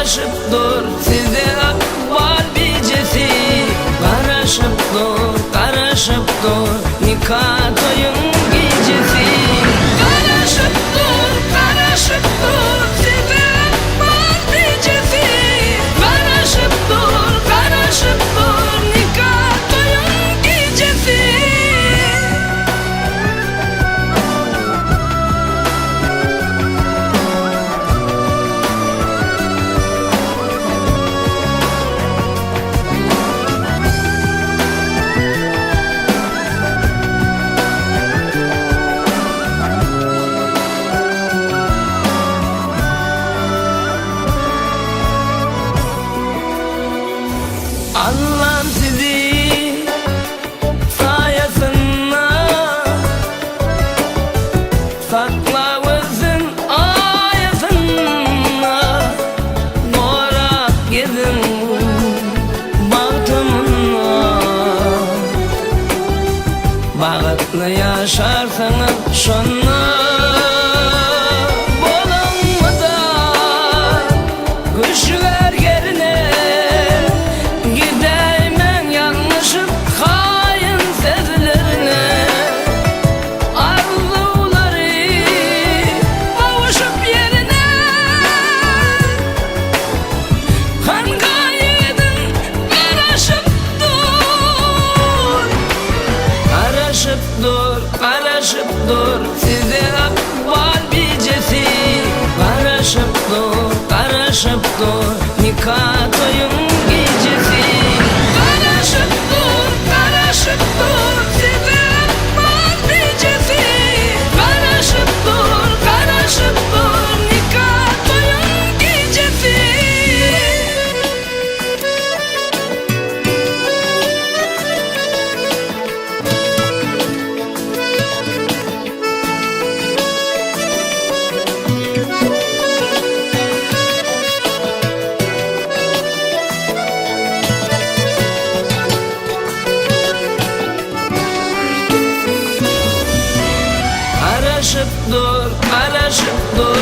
karışıp dur sizde akbal bicesi. Karışıp dur nikah toyun gecesi. Karışıp dur sizde akbal bicesi. Karışıp dur nikah toyun gecesi. Allah'ım sizi sayesinde saklavızın ayasında. Doğra gidin bahtımına, bağıtlı yaşarsanız şunla. Karışıp dur size akbal bicesi. Karışıp dur nikah toyun gecesi. Karışıp dur size akbal bicesi. Karışıp dur nikah toyun gecesi. Karışıp dur